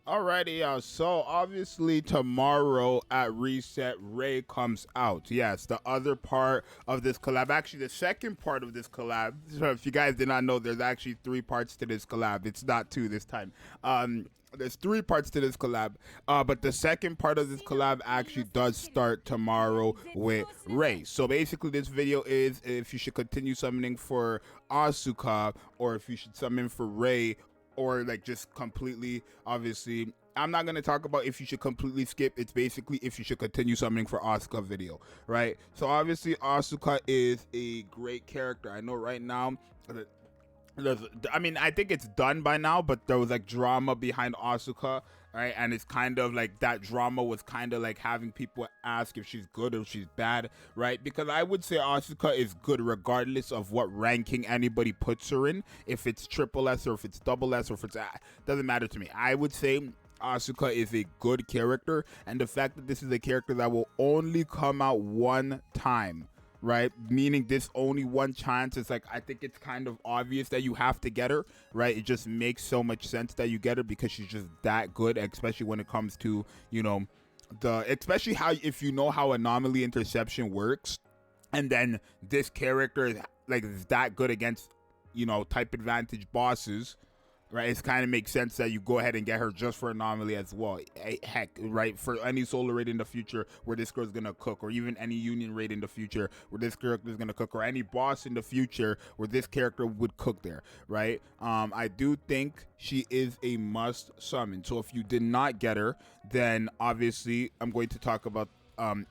Alrighty, so obviously tomorrow at Reset, REI comes out. Yes, the other part of this collab, actually the second part of this collab. So if you guys did not know, there's actually three parts to this collab. It's not two this time. There's three parts to this collab, but the second part of this collab actually does start tomorrow with REI. So basically, this video is if you should continue summoning for ASUKA or if you should summon for REI, or like just completely. Obviously, I'm not going to talk about if you should completely skip. It's basically if you should continue summoning for ASUKA video, right? So obviously ASUKA is a great character. I know right now I mean, I think it's done by now, but there was like drama behind ASUKA, right? And it's kind of like that drama was kind of like having people ask if she's good or if she's bad, right? Because I would say ASUKA is good regardless of what ranking anybody puts her in. If it's triple S or if it's double S or if it's doesn't matter to me. I would say ASUKA is a good character, and the fact that this is a character that will only come out one time, right? Meaning this only one chance. It's like, I think it's kind of obvious that you have to get her, right? It just makes so much sense that you get her because she's just that good, especially when it comes to, you know, especially how, if you know how anomaly interception works, and then this character is like is that good against, you know, type advantage bosses, right? It kind of makes sense that you go ahead and get her just for anomaly as well. Heck, right? For any solar raid in the future where this girl's gonna cook, or even any union raid in the future where this character is gonna cook, or any boss in the future where this character would cook there, right? I do think she is a must summon. So if you did not get her, then obviously I'm going to talk about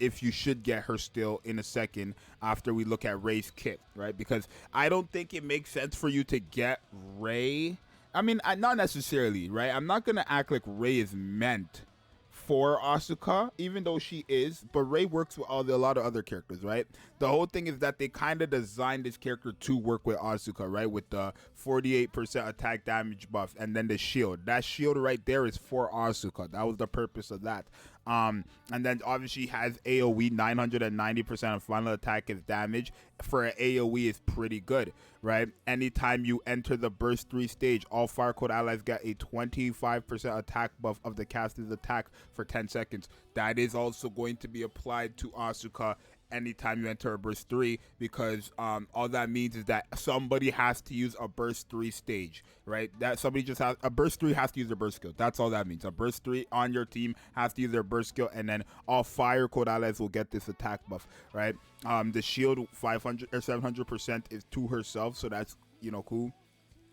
if you should get her still in a second after we look at REI's kit, right? Because I don't think it makes sense for you to get REI. I mean, not necessarily, right? I'm not going to act like REI is meant for ASUKA, even though she is, but REI works with a lot of other characters, right? The whole thing is that they kind of designed this character to work with ASUKA, right? With the 48% attack damage buff and then the shield. That shield right there is for ASUKA. That was the purpose of that. And then obviously has AoE. 990% of final attack is damage. For an AoE is pretty good, right? Anytime you enter the burst 3 stage, all fire code allies get a 25% attack buff of the caster's attack for 10 seconds. That is also going to be applied to ASUKA anytime you enter a burst 3, because all that means is that somebody has to use a burst 3 stage, right? That somebody just has a burst 3 has to use their burst skill. That's all that means. A burst 3 on your team has to use their burst skill, and then all fire code allies will get this attack buff, right? The shield 500 or 700% is to herself, so that's, you know, cool.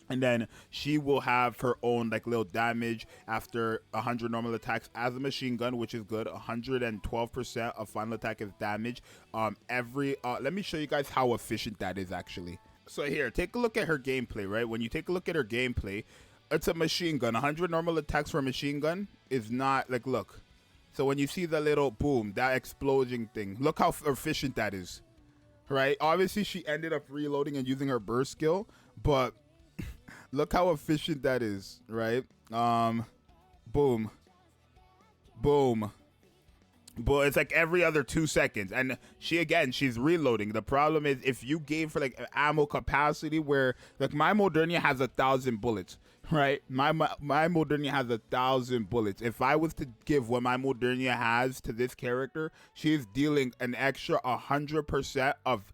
And then she will have her own like little damage after 100 normal attacks as a machine gun, which is good. 112% of final attack is damage. Let me show you guys how efficient that is actually. So here, take a look at her gameplay, right? When you take a look at her gameplay, it's a machine gun. 100 normal attacks for a machine gun is not like, look. So when you see the little boom, that explosion thing, look how efficient that is, right? Obviously, she ended up reloading and using her burst skill, but look how efficient that is, right? Boom. Boom. But it's like every other 2 seconds. And she's reloading. The problem is if you gave her like ammo capacity where, like, my Modernia has 1,000 bullets, right? My Modernia has 1,000 bullets. If I was to give what my Modernia has to this character, she's dealing an extra 100% of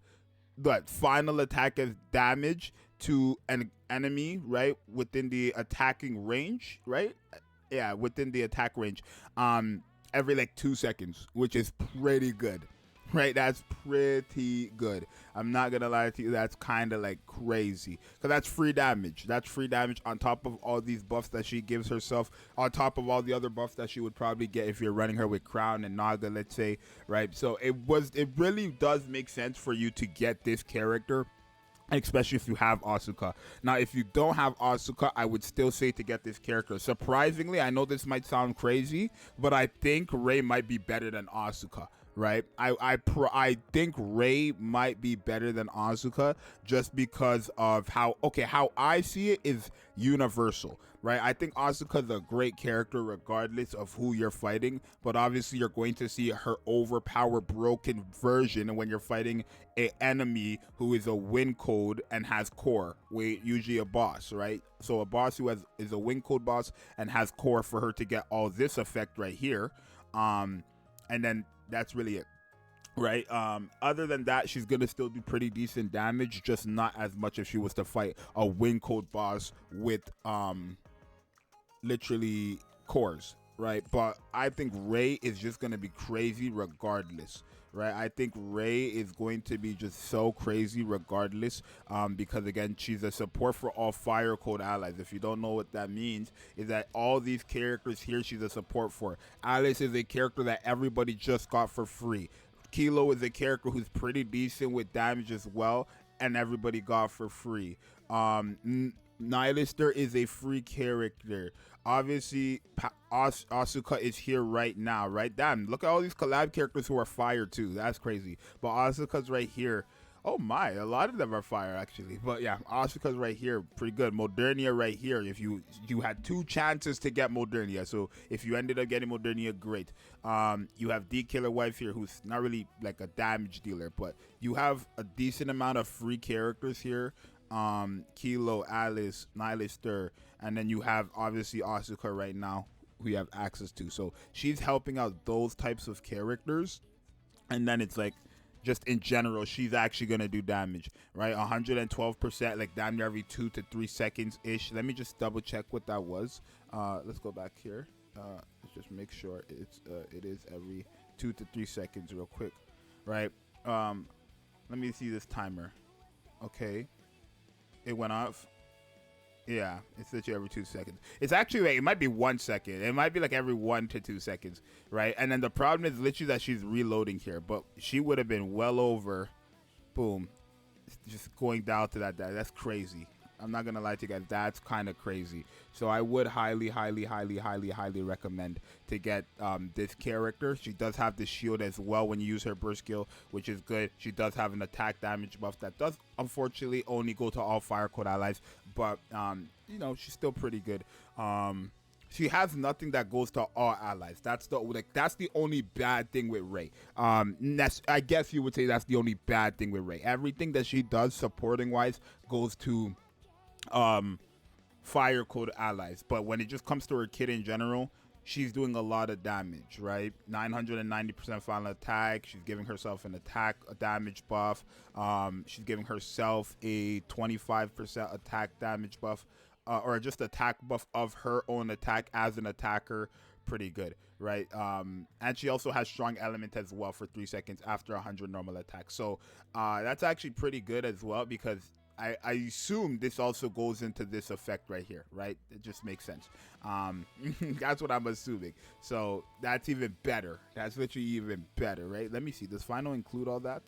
the final attack as damage to an enemy, right, within the attacking range, right? Yeah, within the attack range, every like 2 seconds, which is pretty good, right? That's pretty good. I'm not gonna lie to you, that's kind of like crazy, because that's free damage. That's free damage on top of all these buffs that she gives herself, on top of all the other buffs that she would probably get if you're running her with Crown and Naga, let's say, right? So it really does make sense for you to get this character, especially if you have ASUKA. Now, if you don't have ASUKA, I would still say to get this character. Surprisingly, I know this might sound crazy, but I think REI might be better than ASUKA, right? I think Rei might be better than Asuka just because of how I see it is universal, right? I think Asuka's a great character regardless of who you're fighting, but obviously you're going to see her overpowered broken version when you're fighting an enemy who is a win code and has core, usually a boss, right? So a boss who is a win code boss and has core for her to get all this effect right here, and then that's really it, right? Other than that, she's gonna still do pretty decent damage, just not as much if she was to fight a win code boss with literally cores, right? But I think Rei is just gonna be crazy regardless, right? I think Rei is going to be just so crazy regardless, because again, she's a support for all fire code allies. If you don't know what that means, is that all these characters here she's a support for. Alice is a character that everybody just got for free. Kilo is a character who's pretty decent with damage as well, and everybody got for free. Nihilister is a free character. Obviously, Asuka is here right now, right? Damn, look at all these collab characters who are fire too. That's crazy. But Asuka's right here. Oh my, a lot of them are fire actually. But yeah, Asuka's right here, pretty good. Modernia right here. If you had 2 chances to get Modernia, so if you ended up getting Modernia, great. You have D Killer Wife here, who's not really like a damage dealer, but you have a decent amount of free characters here. Kilo, Alice, Nihilister, and then you have obviously Asuka right now who you have access to. So she's helping out those types of characters, and then it's like just in general she's actually gonna do damage, right? 112%, like damn near every 2 to 3 seconds ish. Let me just double check what that was. Let's go back here. Let's just make sure it is every 2 to 3 seconds real quick, right? Let me see this timer. Okay, it went off. Yeah, it's literally every 2 seconds. It's actually like, it might be 1 second. It might be like every 1 to 2 seconds, right? And then the problem is literally that she's reloading here, but she would have been well over. Boom, just going down to that. That's crazy. I'm not gonna lie to you guys, that's kind of crazy. So I would highly recommend to get this character. She does have the shield as well when you use her burst skill, which is good. She does have an attack damage buff that does unfortunately only go to all fire code allies, but you know, she's still pretty good. She has nothing that goes to all allies. That's the only bad thing with Rei. I guess you would say that's the only bad thing with Rei. Everything that she does supporting wise goes to fire code allies, but when it just comes to her kit in general, she's doing a lot of damage, right? 990% final attack. She's giving herself a damage buff. She's giving herself a 25% attack damage buff, or just attack buff of her own attack as an attacker. Pretty good, right? And she also has strong element as well for 3 seconds after 100 normal attack. So that's actually pretty good as well, because I assume this also goes into this effect right here, right? It just makes sense. That's what I'm assuming. So that's even better. That's literally even better, right? Let me see. Does final include all that?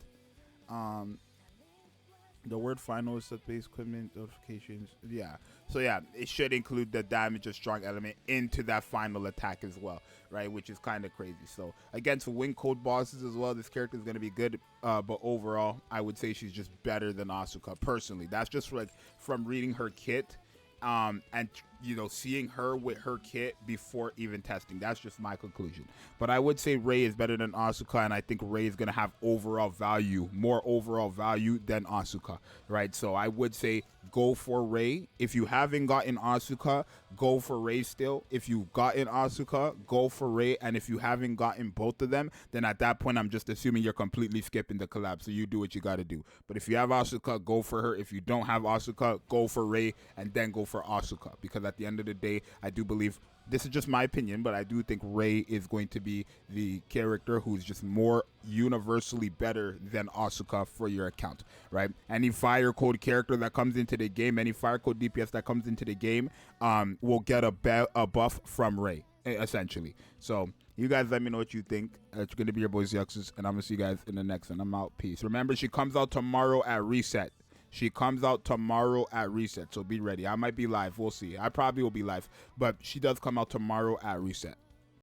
The word final is set base equipment notifications. Yeah. So yeah, it should include the damage of strong element into that final attack as well, right? Which is kind of crazy. So against win code bosses as well, this character is going to be good. But overall, I would say she's just better than Asuka personally. That's just like from reading her kit, and you know, seeing her with her kit before even testing. That's just my conclusion. But I would say Rei is better than Asuka, and I think Rei is going to have overall value, more overall value than Asuka, right? So I would say go for Rei. If you haven't gotten Asuka, go for Rei still. If you've gotten Asuka, go for Rei. And if you haven't gotten both of them, then at that point, I'm just assuming you're completely skipping the collab. So you do what you got to do. But if you have Asuka, go for her. If you don't have Asuka, go for Rei and then go for Asuka. Because at the end of the day, I do believe, this is just my opinion, but I do think Rei is going to be the character who's just more universally better than Asuka for your account, right? Any fire code character that comes into the game, any fire code DPS that comes into the game, will get a buff from Rei, essentially. So you guys let me know what you think. It's going to be your boy Zxous, and I'm going to see you guys in the next one. I'm out. Peace. Remember, she comes out tomorrow at Reset. She comes out tomorrow at Reset, so be ready. I might be live. We'll see. I probably will be live, but she does come out tomorrow at Reset.